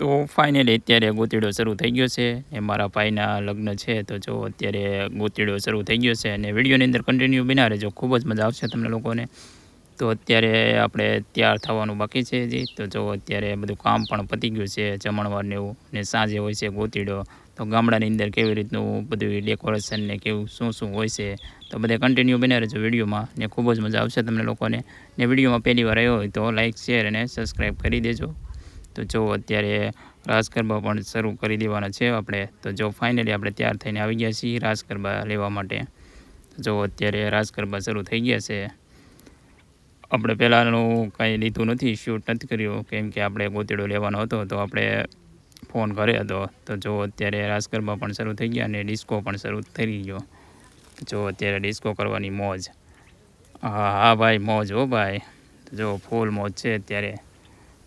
તો ફાઇનલી અત્યારે ગોતીડો શરૂ થઈ ગયો છે એ મારા ભાઈના લગ્ન છે તો જો અત્યારે ગોતીડો શરૂ થઈ ગયો છે અને વિડીયોની અંદર કન્ટિન્યુ બના રહેજો, ખૂબ જ મજા આવશે તમને લોકોને. તો અત્યારે આપણે તૈયાર થવાનું બાકી છે હજી. તો જો અત્યારે બધું કામ પણ પતી ગયું છે, જમણવારને એવું, ને સાંજે હોય છે ગોતીડો. તો ગામડાની અંદર કેવી રીતનું બધું ડેકોરેશન ને કેવું શું હોય છે તો બધે કન્ટિન્યુ બના રહેજો વિડીયોમાં, ને ખૂબ જ મજા આવશે તમને લોકોને. ને વિડીયોમાં પહેલી વાર આવ્યો હોય તો લાઇક શેર અને સબસ્ક્રાઈબ કરી દેજો. તો જો અત્યારે રાસ ગરબા પણ શરૂ કરી દેવાના છે આપણે. તો જો ફાઇનલી આપણે તૈયાર થઈને આવી ગયા છીએ રાસ ગરબા લેવા માટે. જો અત્યારે રાસ ગરબા શરૂ થઈ ગયા છે. આપણે પહેલાંનું કાંઈ લીધું નથી, શૂટ નથી કર્યું, કેમ કે આપણે ગોતીડો લેવાનો હતો તો આપણે ફોન કરે હતો. તો જો અત્યારે રાસ ગરબા પણ શરૂ થઈ ગયા અને ડિસ્કો પણ શરૂ થઈ ગયો. જો અત્યારે ડિસ્કો કરવાની મોજ. હા ભાઈ, મોજ હો ભાઈ. જો ફૂલ મોજ છે અત્યારે.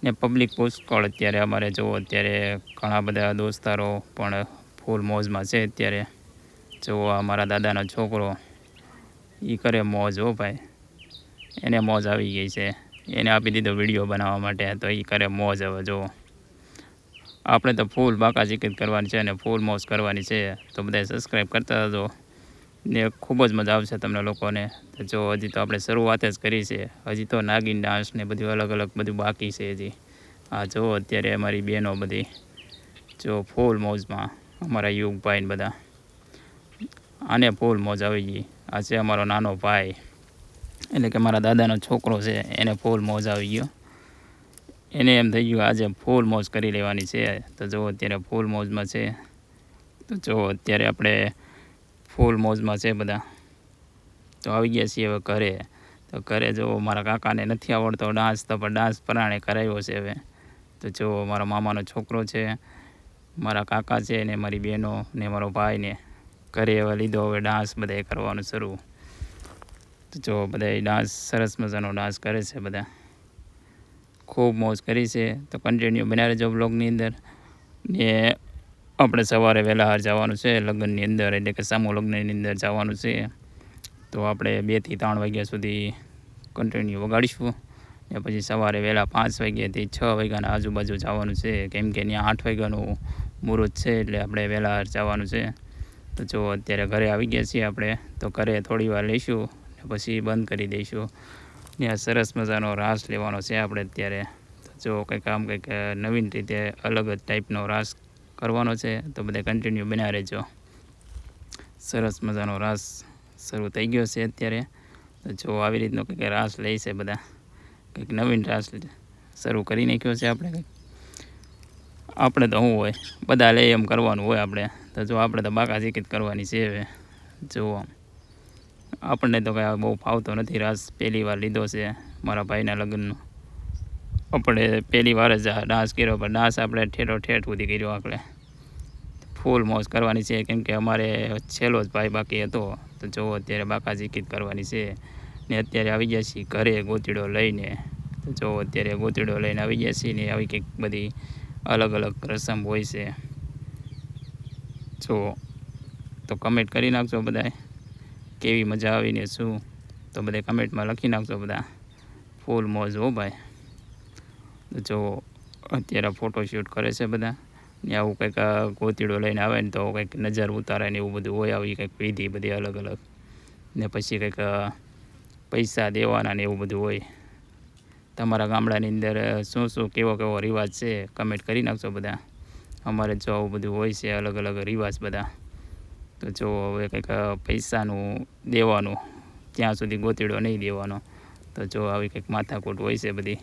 ને પબ્લિક પુષ્કળ અત્યારે અમારે જો અત્યારે ઘણા બધા દોસ્તારો પણ ફૂલ મોજમાં છે અત્યારે. જો અમારા દાદાનો છોકરો એ કરે મોજ હો ભાઈ, એને મોજ આવી ગઈ છે. એને આપી દીધો વિડીયો બનાવવા માટે તો એ કરે મોજ. હવે જો આપણે તો ફૂલ બાકાજીકત કરવાની છે અને ફૂલ મોજ કરવાની છે. તો બધા સબસ્ક્રાઈબ કરતા હતો ને ખૂબ જ મજા આવશે તમને લોકોને. તો જો હજી તો આપણે શરૂઆત જ કરી છે, હજી તો નાગિન ડાન્સ ને બધું અલગ અલગ બધું બાકી છે હજી. આ જો અત્યારે અમારી બહેનો બધી જો ફૂલ મોજમાં, અમારા યુગભાઈ ને બધા, આને ફૂલ મોજ આવી ગઈ. આ છે અમારો નાનો ભાઈ, એટલે કે મારા દાદાનો છોકરો છે, એને ફૂલ મોજ આવી ગયો. એને એમ થઈ ગયું આજે ફૂલ મોજ કરી લેવાની છે. તો જો અત્યારે ફૂલ મોજમાં છે. તો જો અત્યારે આપણે ફૂલ મોજમાં છે બધા. તો આવી ગયા છીએ હવે ઘરે. તો ઘરે જો મારા કાકાને નથી આવડતો ડાન્સ, તો પણ ડાન્સ પરાણે કરાવ્યો છે હવે. તો જો મારા મામાનો છોકરો છે, મારા કાકા છે ને મારી બહેનો ને મારો ભાઈ ને ઘરે હવે લીધો હવે ડાન્સ બધાએ કરવાનું શરૂ. તો જો બધા ડાન્સ સરસ મજાનો ડાન્સ કરે છે બધા, ખૂબ મોજ કરી છે. તો કન્ટિન્યુ બનાવી રહેજો બ્લોગની અંદર. ને આપણે સવારે વહેલા જવાનું છે લગ્નની અંદર, એટલે કે સમૂહ લગ્નની અંદર જવાનું છે. તો આપણે 2 થી 3 વાગ્યા સુધી કન્ટિન્યુ વગાડીશું. ને પછી સવારે વહેલા 5 વાગ્યાથી 6 વાગ્યાના આજુબાજુ જવાનું છે, કેમ કે ત્યાં 8 વાગ્યાનું મુહૂર્ત છે, એટલે આપણે વહેલા જવાનું છે. તો જો અત્યારે ઘરે આવી ગયા છીએ આપણે. તો ઘરે થોડી વાર લઈશું ને પછી બંધ કરી દઈશું. ત્યાં સરસ મજાનો રાસ લેવાનો છે આપણે અત્યારે. તો જો કંઈક આમ કંઈક નવીન રીતે અલગ જ ટાઈપનો રાસ કરવાનો છે. તો બધા કન્ટિન્યુ બના રહેજો. સરસ મજાનો રાસ શરૂ થઈ ગયો છે અત્યારે. તો જો આવી રીતનો કંઈક રાસ લે છે બધા, કંઈક નવીન રાસ શરૂ કરી નાખ્યો છે આપણે કંઈક. આપણે તો શું હોય, બધા લે એમ કરવાનું હોય આપણે. તો જો આપણે તો બાકાજીકત કરવાની છે હવે. જુઓ આપણને તો કાંઈ બહુ ફાવતો નથી રાસ, પહેલી વાર લીધો છે મારા ભાઈના લગ્નનો. આપણે પહેલી વાર જ આ ડાન્સ કર્યો, પણ ડાન્સ આપણે ઠેઠ સુધી કર્યો. આપણે ફૂલ મોજ કરવાની છે, કેમ કે અમારે છેલ્લો જ ભાઈ બાકી હતો. તો જો અત્યારે બાકાજીકત કરવાની છે. ને અત્યારે આવી ગયા છીએ ઘરે ગોતીડો લઈને. તો જો અત્યારે ગોતીડો લઈને આવી ગયા છીએ ને આવી કંઈક બધી અલગ અલગ રસમ હોય છે. જો તો કમેન્ટ કરી નાખજો બધાએ કેવી મજા આવીને શું. તો બધા કમેન્ટમાં લખી નાખજો બધા. ફૂલ મોજ હો ભાઈ. તો જો અત્યારે ફોટોશૂટ કરે છે બધા. ને આવું કંઈક ગોતીડો લઈને આવે ને તો કંઈક નજર ઉતારે ને એવું બધું હોય, આવી કંઈક વિધિ બધી અલગ અલગ. ને પછી કંઈક પૈસા દેવાના ને એવું બધું હોય. તમારા ગામડાની અંદર શું કેવો રિવાજ છે કમેન્ટ કરી નાખજો બધા. અમારે જો આવું બધું હોય છે અલગ અલગ રિવાજ બધા. તો જો હવે કંઈક પૈસાનું દેવાનું, ત્યાં સુધી ગોતીડો નહીં દેવાનો. તો જો આવી કંઈક માથાકૂટ હોય છે બધી.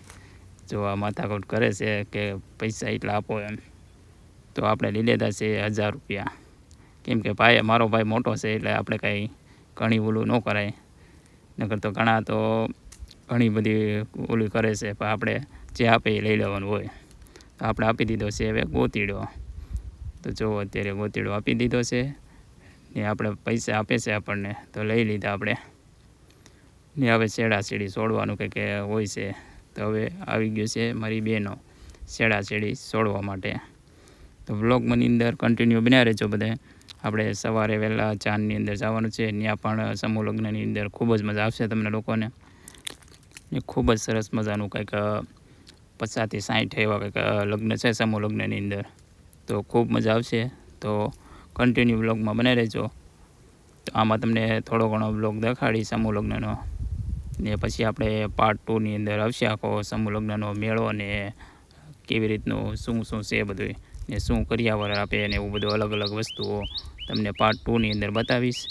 જો આ માથાકૂટ કરે છે કે પૈસા એટલા આપો એમ. તો આપણે લઈ લેતા છે 1000 રૂપિયા, કેમ કે મારો ભાઈ મોટો છે એટલે આપણે કાંઈ ઘણી ઓલું ન કરાય. નકર તો ઘણા તો ઘણી બધી ઓલી કરે છે, પણ આપણે જે આપે એ લઈ લેવાનું હોય. તો આપણે આપી દીધો છે હવે ગોતીડો. તો જો અત્યારે ગોતીડો આપી દીધો છે ને આપણે પૈસા આપે છે આપણને, તો લઈ લીધા આપણે. ને હવે છેડી છોડવાનું કંઈક હોય છે. તો હવે આવી ગયું છે મારી બહેનો છેડી છોડવા માટે. તો વ્લોગની અંદર કન્ટિન્યુ બન્યા રહેજો બધાએ. આપણે સવારે વહેલા ચાંદની અંદર જવાનું છે, ત્યાં પણ સમૂહ લગ્નની અંદર ખૂબ જ મજા આવશે તમને લોકોને. એ ખૂબ જ સરસ મજાનું કંઈક 50 થી 60 એવા કંઈક લગ્ન છે સમૂહ લગ્નની અંદર. તો ખૂબ મજા આવશે. તો કન્ટિન્યુ બ્લોગમાં બને રહેજો. તો આમાં તમને થોડો ઘણો બ્લોગ દેખાડી સમૂહ લગ્નનો, ને પછી આપણે પાર્ટ 2ની અંદર આવશે આખો સમૂહ લગ્નનો મેળો અને કેવી રીતનું શું છે બધું, ને શું કરિયાવર આપે ને એવું બધું અલગ અલગ વસ્તુઓ તમને પાર્ટ 2ની અંદર બતાવીશ.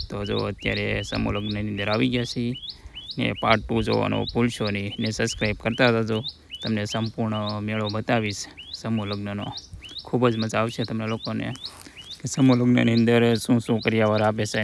તો જો અત્યારે સમૂહ લગ્નની અંદર આવી ગયા છીએ, ને પાર્ટ 2 જોવાનો ભૂલશો નહીં, ને સબસ્ક્રાઈબ કરતા રહેજો. તમને સંપૂર્ણ મેળો બતાવીશ સમૂહ લગ્નનો. ખૂબ જ મજા આવશે તમને લોકોને કે સમૂહ લગ્નની અંદર શું કરિયાવર આપે છે.